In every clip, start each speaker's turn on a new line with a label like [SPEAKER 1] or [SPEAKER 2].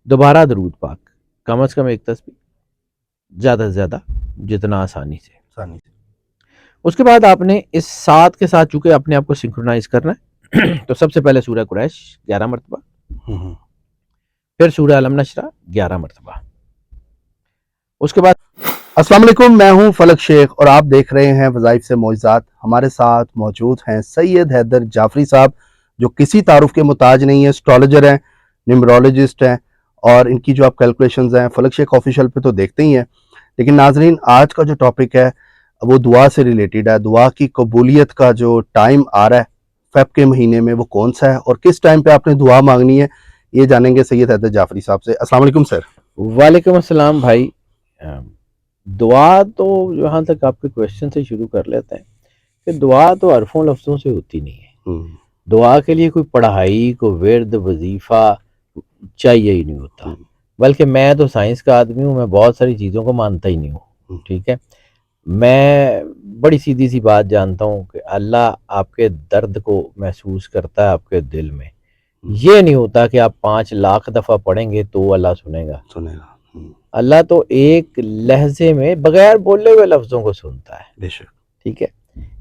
[SPEAKER 1] دوبارہ درود پاک، کم از کم ایک تسبیح، زیادہ سے زیادہ جتنا آسانی سے. اس کے بعد آپ نے اس ساتھ کے ساتھ چونکہ اپنے آپ کو سنکرونائز کرنا ہے تو سب سے پہلے سورہ قریش 11 مرتبہ، پھر سورہ علم نشرہ 11 مرتبہ. اس کے بعد
[SPEAKER 2] السلام علیکم، میں ہوں فلک شیخ اور آپ دیکھ رہے ہیں وظائف سے معجزات. ہمارے ساتھ موجود ہیں سید حیدر جعفری صاحب، جو کسی تعارف کے محتاج نہیں ہیں، اسٹرالوجر ہیں، نیومرولوجسٹ ہیں، اور ان کی جو آپ کیلکولیشنز ہیں فلک شیخ آفیشیل پہ تو دیکھتے ہی ہیں. لیکن ناظرین، آج کا جو ٹاپک ہے وہ دعا سے ریلیٹڈ ہے. دعا کی قبولیت کا جو ٹائم آ رہا ہے فیب کے مہینے میں، وہ کون سا ہے اور کس ٹائم پہ آپ نے دعا مانگنی ہے، یہ جانیں گے سید حیدر جعفری صاحب سے. السلام علیکم سر.
[SPEAKER 1] وعلیکم السلام بھائی. دعا تو جہاں تک آپ کے کویشچن سے شروع کر لیتے ہیں کہ دعا تو حرفوں لفظوں سے ہوتی نہیں ہے. دعا کے لیے کوئی پڑھائی، کوئی ورد، وظیفہ چاہیے ہی نہیں ہوتا. بلکہ میں تو سائنس کا آدمی ہوں، میں بہت ساری چیزوں کو مانتا ہی نہیں ہوں. ٹھیک ہے، میں بڑی سیدھی سی بات جانتا ہوں کہ اللہ آپ کے درد کو محسوس کرتا ہے آپ کے دل میں. یہ نہیں ہوتا کہ آپ 5 لاکھ دفعہ پڑھیں گے تو اللہ سنے گا. اللہ تو ایک لہجے میں بغیر بولے ہوئے لفظوں کو سنتا ہے.
[SPEAKER 2] بے شک.
[SPEAKER 1] ٹھیک ہے،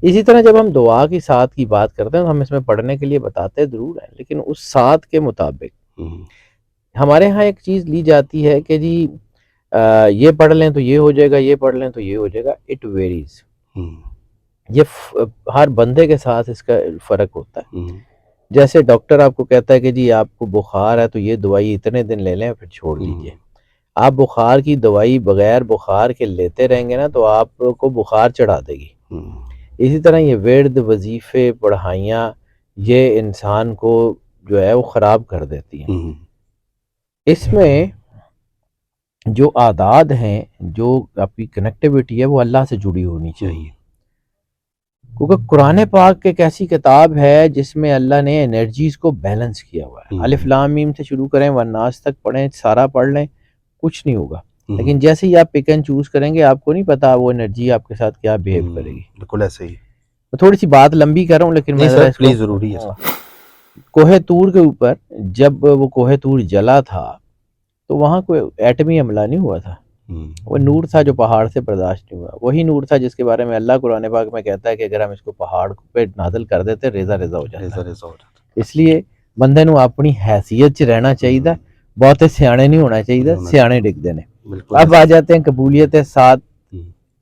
[SPEAKER 1] اسی طرح جب ہم دعا کی ساتھ کی بات کرتے ہیں تو ہم اس میں پڑھنے کے لیے بتاتے ضرور ہیں، لیکن اس ساتھ کے مطابق ہمارے ہاں ایک چیز لی جاتی ہے کہ جی یہ پڑھ لیں تو یہ ہو جائے گا، یہ پڑھ لیں تو یہ ہو جائے گا. It varies. یہ ہر بندے کے ساتھ اس کا فرق ہوتا ہے. جیسے ڈاکٹر آپ کو کہتا ہے کہ جی آپ کو بخار ہے تو یہ دوائی اتنے دن لے لیں پھر چھوڑ دیجئے. آپ بخار کی دوائی بغیر بخار کے لیتے رہیں گے نا تو آپ کو بخار چڑھا دے گی. اسی طرح یہ ورد، وظیفے، پڑھائیاں یہ انسان کو جو ہے وہ خراب کر دیتی ہیں. اس میں جو اعداد ہیں، جو آپ کی کنیکٹیوٹی ہے وہ اللہ سے جڑی ہونی چاہیے. کیونکہ قرآن پاک ایک ایسی کتاب ہے جس میں اللہ نے انرجیز کو بیلنس کیا ہوا ہے. الف لام میم سے شروع کریں والناس تک پڑھیں، سارا پڑھ لیں، کچھ نہیں ہوگا. لیکن جیسے ہی آپ پک اینڈ چوز کریں گے آپ کو نہیں پتا وہ انرجی آپ کے ساتھ کیا بیہیو کرے گی.
[SPEAKER 2] بالکل ایسے ہی.
[SPEAKER 1] میں تھوڑی سی بات لمبی کر رہا ہوں لیکن میں ذرا اس کو
[SPEAKER 2] پلیز ضروری ہے.
[SPEAKER 1] کوہ طور کے اوپر جب وہ کوہ طور جلا تھا تو وہاں کوئی ایٹمی حملہ نہیں ہوا تھا. وہ نور تھا جو پہاڑ سے برداشت نہیں ہوا. وہی نور تھا جس کے بارے میں اللہ قرآن پاک میں کہتا ہے کہ اگر ہم اس کو پہاڑ پہ نازل کر دیتے ریزہ ریزہ ہو جاتا. اس لیے بندے نو اپنی حیثیت چ رہنا چاہیے، بہتے سیانے نہیں ہونا چاہیے، سیانے ڈگ دینے. اب آ جاتے ہیں قبولیت ساتھ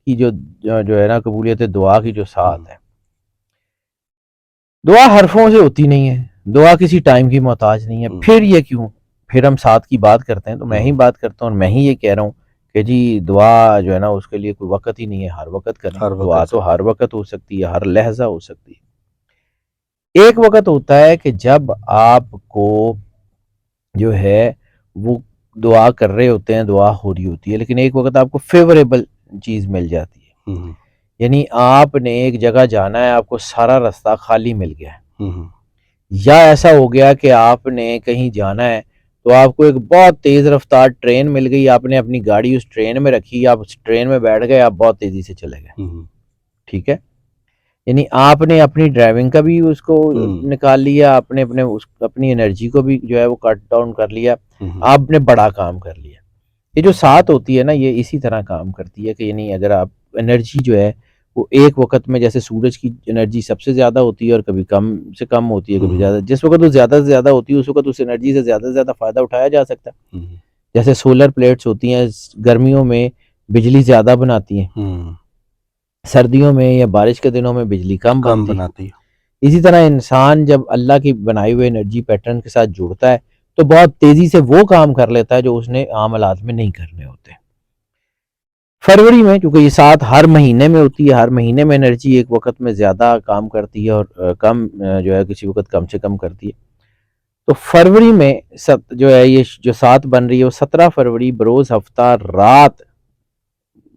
[SPEAKER 1] کی جو ہے نا، قبولیت دعا کی جو ساتھ ہے. دعا حرفوں سے ہوتی نہیں ہے، دعا کسی ٹائم کی محتاج نہیں ہے. پھر یہ کیوں؟ پھر ہم ساتھ کی بات کرتے ہیں تو میں ہی بات کرتا ہوں اور میں ہی یہ کہہ رہا ہوں کہ جی دعا جو ہے نا اس کے لیے کوئی وقت ہی نہیں ہے، ہر وقت کریں. دعا تو ہر وقت ہو سکتی ہے، ہر لحظہ ہو سکتی ہے. ایک وقت ہوتا ہے کہ جب آپ کو جو ہے وہ دعا کر رہے ہوتے ہیں، دعا ہو رہی ہوتی ہے، لیکن ایک وقت آپ کو فیوریبل چیز مل جاتی ہے. یعنی آپ نے ایک جگہ جانا ہے، آپ کو سارا رستہ خالی مل گیا ہے، یا ایسا ہو گیا کہ آپ نے کہیں جانا ہے تو آپ کو ایک بہت تیز رفتار ٹرین مل گئی، آپ نے اپنی گاڑی اس ٹرین میں رکھی، آپ اس ٹرین میں بیٹھ گئے، آپ بہت تیزی سے چلے گئے. ٹھیک ہے، یعنی آپ نے اپنی ڈرائیونگ کا بھی اس کو نکال لیا، آپ نے اپنی انرجی کو بھی جو ہے وہ کٹ ڈاؤن کر لیا، آپ نے بڑا کام کر لیا. یہ جو ساتھ ہوتی ہے نا یہ اسی طرح کام کرتی ہے کہ یعنی اگر آپ انرجی جو ہے وہ ایک وقت میں، جیسے سورج کی انرجی سب سے زیادہ ہوتی ہے اور کبھی کم سے کم ہوتی ہے، کبھی زیادہ. جس وقت وہ زیادہ سے زیادہ ہوتی ہے اس وقت اس انرجی سے زیادہ فائدہ اٹھایا جا سکتا ہے. جیسے سولر پلیٹس ہوتی ہیں، گرمیوں میں بجلی زیادہ بناتی ہیں، سردیوں میں یا بارش کے دنوں میں بجلی کم بناتی ہے. اسی طرح انسان جب اللہ کی بنائی ہوئے انرجی پیٹرن کے ساتھ جڑتا ہے تو بہت تیزی سے وہ کام کر لیتا ہے جو اس نے عام حالات میں نہیں کرنے ہوتے. فروری میں چونکہ یہ ساتھ ہر مہینے میں ہوتی ہے، ہر مہینے میں انرجی ایک وقت میں زیادہ کام کرتی ہے اور کم جو ہے کسی وقت کم سے کم کرتی ہے. تو فروری میں جو ہے یہ جو ساتھ بن رہی ہے وہ 17 فروری بروز ہفتہ رات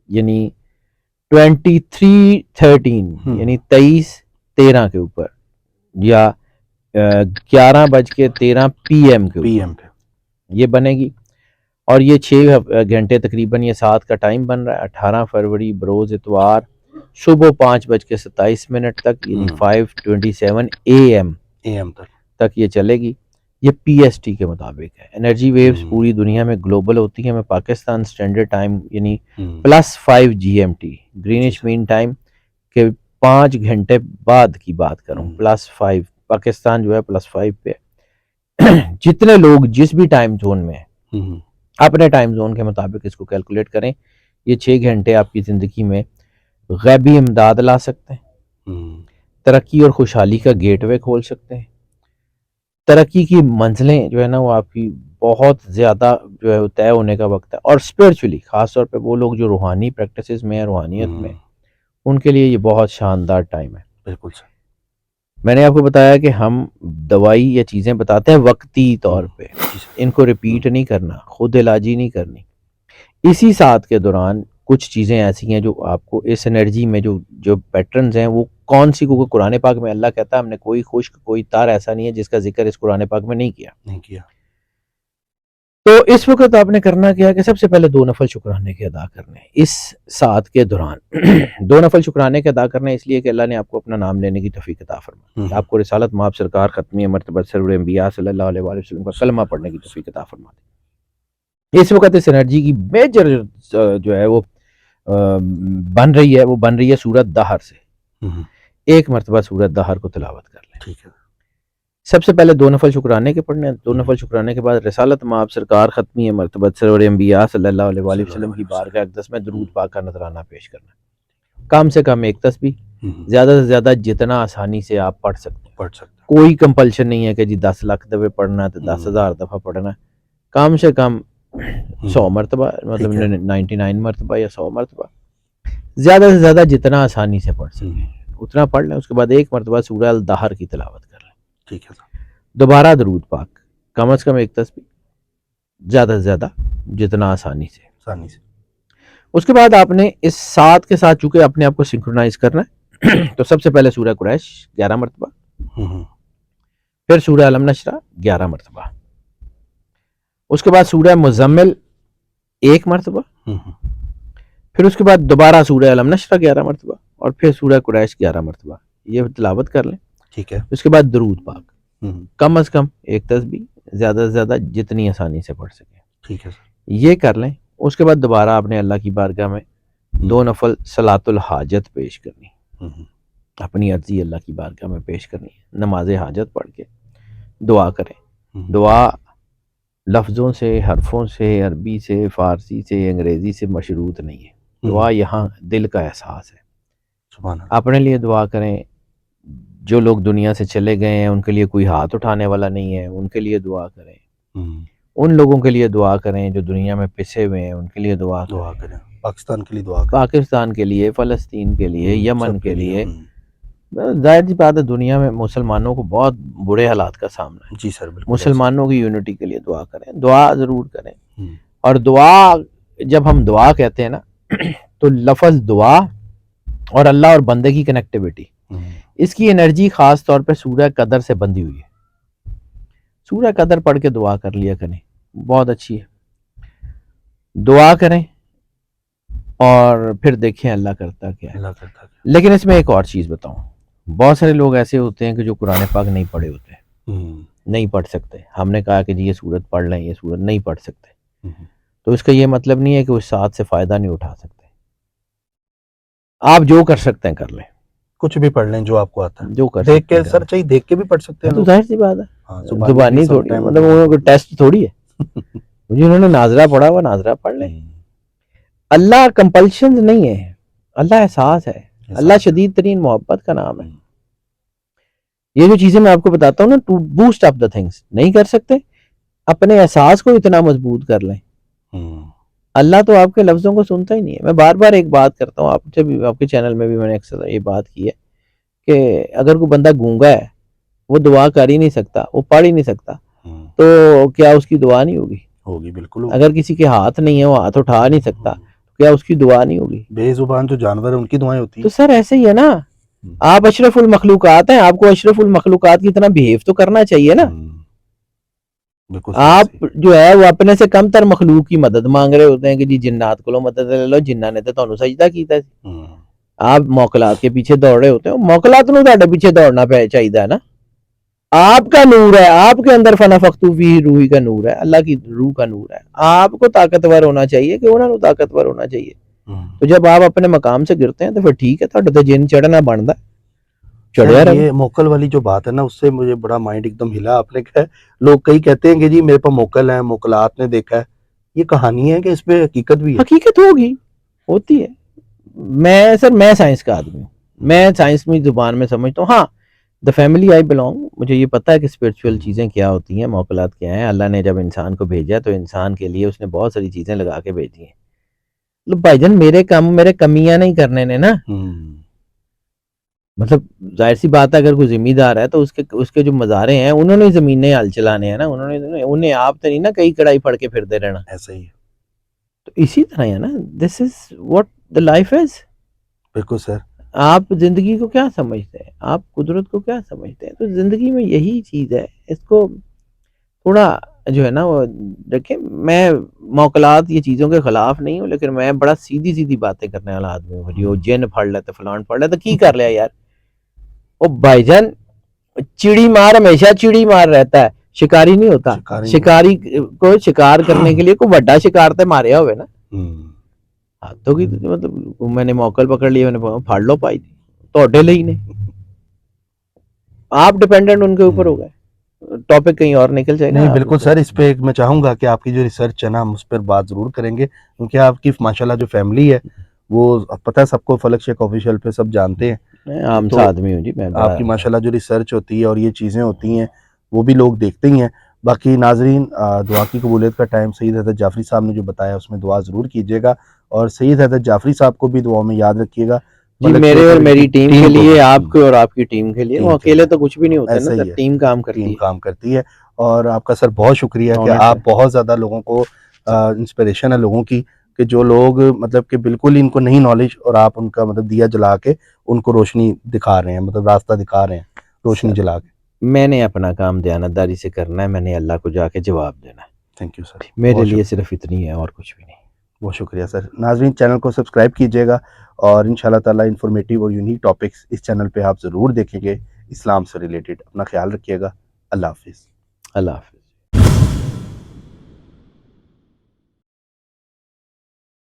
[SPEAKER 1] یعنی 23:13 یعنی 23:13 کے اوپر یا 11:13 PM کے اوپر یہ بنے گی. اور یہ 6 گھنٹے تقریباً یہ ساتھ کا ٹائم بن رہا ہے. 18 فروری بروز اتوار صبح 5:27 تک یعنی 5:27 AM تک یہ چلے گی. یہ پی ایس ٹی کے مطابق ہے. انرجی ویوز پوری دنیا میں گلوبل ہوتی ہیں. میں پاکستان اسٹینڈرڈ ٹائم یعنی +5 GMT گرینچ مین ٹائم کے 5 گھنٹے بعد کی بات کروں, +5 پاکستان جو ہے +5 پہ. جتنے لوگ جس بھی ٹائم زون میں ہیں اپنے ٹائم زون کے مطابق اس کو کیلکولیٹ کریں. یہ 6 گھنٹے آپ کی زندگی میں غیبی امداد لا سکتے ہیں, ترقی اور خوشحالی کا گیٹ وے کھول سکتے ہیں. ترقی کی منزلیں جو ہے نا وہ آپ کی بہت زیادہ جو ہے طے ہونے کا وقت ہے. اور اسپرچولی خاص طور پہ وہ لوگ جو روحانی پریکٹسز میں ہیں, روحانیت میں, ان کے لیے یہ بہت شاندار ٹائم ہے.
[SPEAKER 2] بالکل سر.
[SPEAKER 1] میں نے آپ کو بتایا کہ ہم دوائی یا چیزیں بتاتے ہیں وقتی طور پہ, ان کو ریپیٹ نہیں کرنا, خود علاجی نہیں کرنی. اسی ساتھ کے دوران کچھ چیزیں ایسی ہیں جو آپ کو اس انرجی میں جو پیٹرنز ہیں وہ کون سی کو قرآن پاک میں اللہ کہتا ہے ہم نے کوئی خشک کوئی تار ایسا نہیں ہے جس کا ذکر اس قرآن پاک میں نہیں کیا. تو اس وقت آپ نے کرنا کیا کہ سب سے پہلے 2 نفل شکرانے کے ادا کرنے ہیں اس ساتھ کے دوران. 2 نفل شکرانے کے ادا کرنے اس لیے کہ اللہ نے آپ کو اپنا نام لینے کی توفیق عطا فرمائی, آپ کو رسالت مآب سرکار ختمی مرتبہ سرور انبیاء صلی اللہ علیہ وآلہ وسلم کا کلمہ پڑھنے کی توفیق عطا فرمائی. اس وقت اس انرجی کی میجر جو ہے وہ بن رہی ہے سورت دہر سے. ایک مرتبہ سورت دہر کو تلاوت کر لیں.
[SPEAKER 2] ٹھیک ہے.
[SPEAKER 1] سب سے پہلے 2 نفل شکرانے کے پڑھنے ہیں. 2 نفل شکرانے کے بعد رسالت مآب سرکار ختمی مرتبہ سرور انبیاء صلی اللہ علیہ وآلہ وسلم کی بارگاہ اقدس میں درود پاک کا نذرانہ پیش کرنا ہے. کم سے کم ایک تسبیح, زیادہ سے زیادہ جتنا آسانی سے آپ پڑھ سکتے ہیں. کوئی کمپلشن نہیں ہے کہ جی 10 لاکھ دفعہ پڑھنا ہے تو 10,000 دفعہ پڑھنا ہے. کم سے کم 100 مرتبہ, مطلب 99 مرتبہ یا 100 مرتبہ, زیادہ سے زیادہ جتنا آسانی سے پڑھ سکیں اتنا پڑھ لیں. اس کے بعد 1 مرتبہ سورہ الدہر کی تلاوت کر لیں.
[SPEAKER 2] ٹھیک ہے.
[SPEAKER 1] دوبارہ درود پاک, کم از کم ایک تسبیح, زیادہ سے زیادہ جتنا آسانی سے. اس کے بعد آپ نے اس ساتھ کے ساتھ چونکہ اپنے آپ کو سنکرونائز کرنا ہے تو سب سے پہلے سورہ قریش 11 مرتبہ, پھر سورہ علم نشرہ 11 مرتبہ, اس کے بعد سورہ مزمل 1 مرتبہ, پھر اس کے بعد دوبارہ سورہ علم نشرہ 11 مرتبہ, اور پھر سورہ قریش 11 مرتبہ. یہ تلاوت کر لیں.
[SPEAKER 2] ٹھیک ہے.
[SPEAKER 1] اس کے بعد درود پاک, کم از کم ایک تسبیح, زیادہ سے زیادہ جتنی آسانی سے پڑھ سکیں.
[SPEAKER 2] ٹھیک ہے.
[SPEAKER 1] یہ کر لیں. اس کے بعد دوبارہ آپ نے اللہ کی بارگاہ میں 2 نفل صلاۃ الحاجت پیش کرنی, اپنی عرضی اللہ کی بارگاہ میں پیش کرنی ہے. نماز حاجت پڑھ کے دعا کریں. دعا لفظوں سے, حرفوں سے, عربی سے, فارسی سے, انگریزی سے مشروط نہیں ہے. دعا یہاں دل کا احساس ہے. اپنے لیے دعا کریں. جو لوگ دنیا سے چلے گئے ہیں ان کے لیے کوئی ہاتھ اٹھانے والا نہیں ہے, ان کے لیے دعا کریں. ان لوگوں کے لیے دعا کریں جو دنیا میں پسے ہوئے ہیں, ان کے لیے دعا کریں.
[SPEAKER 2] پاکستان کے لیے دعا کریں.
[SPEAKER 1] پاکستان کے لیے, فلسطین کے لیے, یمن کے لیے. ظاہر سی بات ہے دنیا میں مسلمانوں کو بہت برے حالات کا سامنا ہے.
[SPEAKER 2] جی سر, بالکل.
[SPEAKER 1] مسلمانوں کی یونٹی کے لیے دعا کریں. دعا ضرور کریں. اور دعا, جب ہم دعا کہتے ہیں نا تو لفظ دعا اور اللہ اور بندے کی کنیکٹیوٹی, اس کی انرجی خاص طور پہ سورہ قدر سے بندھی ہوئی ہے. سورہ قدر پڑھ کے دعا کر لیا کریں, بہت اچھی ہے. دعا کریں اور پھر دیکھیں اللہ کرتا کیا ہے. لیکن اس میں ایک اور چیز بتاؤں, بہت سارے لوگ ایسے ہوتے ہیں کہ جو قرآن پاک نہیں پڑھے ہوتے ہیں, نہیں پڑھ سکتے. ہم نے کہا کہ جی یہ سورت پڑھ لیں, یہ سورت نہیں پڑھ سکتے, تو اس کا یہ مطلب نہیں ہے کہ اس ساتھ سے فائدہ نہیں اٹھا سکتے. آپ جو کر سکتے ہیں کر لیں,
[SPEAKER 2] کچھ بھی پڑھ لیں جو آپ کو آتا ہے,
[SPEAKER 1] جو کر
[SPEAKER 2] دیکھ کے سر چاہیے دیکھ کے بھی پڑھ سکتے ہیں.
[SPEAKER 1] تو ظاہر سی بات ہے, زبانی تھوڑی, مطلب وہ کوئی ٹیسٹ تھوڑی ہے. جنہوں نے ناظرہ پڑھا وہ ناظرہ پڑھ لیں. اللہ کمپلشن نہیں ہے, اللہ احساس ہے. اللہ شدید ترین محبت کا نام ہے. یہ جو چیزیں میں آپ کو بتاتا ہوں نا, to boost up the things, نہیں کر سکتے, اپنے احساس کو اتنا مضبوط کر لیں. اللہ تو آپ کے لفظوں کو سنتا ہی نہیں ہے. میں بار بار ایک بات کرتا ہوں, آپ سے بھی, آپ کے چینل میں بھی میں نے اکثر یہ بات کی ہے کہ اگر کوئی بندہ گونگا ہے, وہ دعا کر ہی نہیں سکتا, وہ پڑھ ہی نہیں سکتا, تو کیا اس کی دعا نہیں ہوگی؟
[SPEAKER 2] ہوگی, بالکل.
[SPEAKER 1] اگر کسی کے ہاتھ نہیں ہے, وہ ہاتھ اٹھا نہیں سکتا, کیا اس کی دعا نہیں ہوگی؟
[SPEAKER 2] بے زبان جو جانور ہیں ان کی دعائیں ہوتی ہیں.
[SPEAKER 1] تو سر ایسے ہی ہے نا, آپ اشرف المخلوقات ہیں, آپ کو اشرف المخلوقات کی طرح بیہیو تو کرنا چاہیے نا. آپ جو ہے وہ اپنے سے کم تر مخلوق کی مدد مانگ رہے ہوتے ہیں کہ جی جنات کو مدد لے لو, جنہاں نے تو تانوں سجدہ کیتا ہے. آپ موکلات کے پیچھے دوڑ رہے ہوتے ہیں, موکلات نوں تہاڈے پیچھے دوڑنا چاہیے نا. آپ کا نور ہے, آپ کے اندر فنفختو فیہ روحی کا نور ہے, اللہ کی روح کا نور ہے. آپ کو طاقتور ہونا چاہیے کہ انہوں نے طاقتور ہونا چاہیے. تو جب آپ اپنے مقام سے گرتے ہیں تو پھر ٹھیک ہے, تھوڑا تو جن چڑھنا بنتا ہے, چڑھیا رہے.
[SPEAKER 2] یہ موکل والی جو بات ہے نا, اس سے مجھے بڑا مائنڈ ایک دم ہلا. آپ نے کہا لوگ کئی کہتے ہیں کہ جی میرے پاس موکل ہے, موکلات نے دیکھا ہے. یہ کہانی ہے کہ اس پہ حقیقت بھی ہے؟
[SPEAKER 1] حقیقت ہوگی, ہوتی ہے. میں سائنس کا آدمی ہوں, میں سائنس میں زبان میں سمجھتا ہوں. ہاں, دا فیملی آئی بلانگ, مجھے یہ پتا ہے کہ اسپرچوئل چیزیں کیا ہوتی ہیں, موکلات کیا ہیں. اللہ نے جب انسان کو بھیجا تو انسان کے لیے اس نے بہت ساری چیزیں لگا کے بھیجی ہیں. بھائی جان میرے کمیاں نہیں کرنے نے نا, مطلب ظاہر سی بات ہے اگر کوئی ذمہ دار ہے تو اس کے جو مزارے ہیں انہوں نے زمینیں ہل چلانے ہیں نا, انہیں آپ تو نہیں نا کئی کڑائی پڑ کے پھرتے رہنا.
[SPEAKER 2] ایسا ہی ہے.
[SPEAKER 1] تو اسی طرح ہے نا, دس is what the life is.
[SPEAKER 2] بالکل سر.
[SPEAKER 1] آپ زندگی کو کیا سمجھتے ہیں, آپ قدرت کو کیا سمجھتے ہیں؟ تو زندگی میں یہی چیز ہے, اس کو تھوڑا جو ہے نا وہ دیکھیں. میں موکلات یہ چیزوں کے خلاف نہیں ہوں, لیکن میں بڑا سیدھی باتیں کرنے والا آدمی ہوں. جو جن پھڑ لیتے فلان پھڑ لیتے کی کر لیا یار. او بھائی جان, چڑی مار ہمیشہ چڑی مار رہتا ہے, شکاری نہیں ہوتا. شکاری کو شکار کرنے کے لیے کوئی بڑا شکار تے ماریا ہوئے نا, ہاتھوں کی مطلب میں نے موکل پکڑ لیا, میں نے پھاڑ لو پائی توڑے لئی نے, آپ ڈیپینڈنٹ ان کے اوپر ہو گئے. ٹاپک کہیں اور نکل جائے گا.
[SPEAKER 2] نہیں بالکل سر, اس پہ میں چاہوں گا کہ آپ کی جو ریسرچ ہے نا ہم اس پر بات ضرور کریں گے, کیونکہ آپ کی ماشاءاللہ جو فیملی ہے وہ پتہ ہے سب کو, فلک شیخ آفیشیل پہ سب جانتے ہیں.
[SPEAKER 1] عام سا آدمی ہوں جی میں.
[SPEAKER 2] آپ کی ماشاءاللہ جو ریسرچ ہوتی ہے اور یہ چیزیں ہوتی ہیں وہ بھی لوگ دیکھتے ہی ہیں. باقی ناظرین, دعا کی قبولیت کا ٹائم, سید حضرت جعفری صاحب نے جو بتایا اس میں دعا ضرور کیجیے گا, اور سید حضرت جعفری صاحب کو بھی دعا میں یاد رکھیے گا.
[SPEAKER 1] جی میرے اور میری ٹیم کے لیے, آپ کے اور آپ کی ٹیم کے لیے. وہ اکیلے تو کچھ بھی نہیں ہوتے نا سر, ٹیم کام
[SPEAKER 2] کرتی ہے. اور آپ کا سر بہت شکریہ کہ آپ بہت زیادہ لوگوں کو انسپریشن ہے لوگوں کی, کہ جو لوگ مطلب کہ بالکل ان کو نہیں نالج, اور آپ ان کا مطلب دیا جلا کے ان کو روشنی دکھا رہے ہیں, مطلب راستہ دکھا رہے ہیں روشنی جلا کے.
[SPEAKER 1] میں نے اپنا کام دیانتداری سے کرنا ہے, میں نے اللہ کو جا کے جواب دینا ہے.
[SPEAKER 2] تھینک یو سر,
[SPEAKER 1] میرے لیے صرف اتنی ہے اور کچھ بھی نہیں.
[SPEAKER 2] بہت شکریہ سر. ناظرین چینل کو سبسکرائب کیجیے گا, اور انشاءاللہ تعالیٰ انفارمیٹیو اور یونیک ٹاپکس اس چینل پہ آپ ضرور دیکھیں گے اسلام سے ریلیٹڈ. اپنا خیال رکھیے گا. اللہ حافظ.
[SPEAKER 1] اللہ حافظ.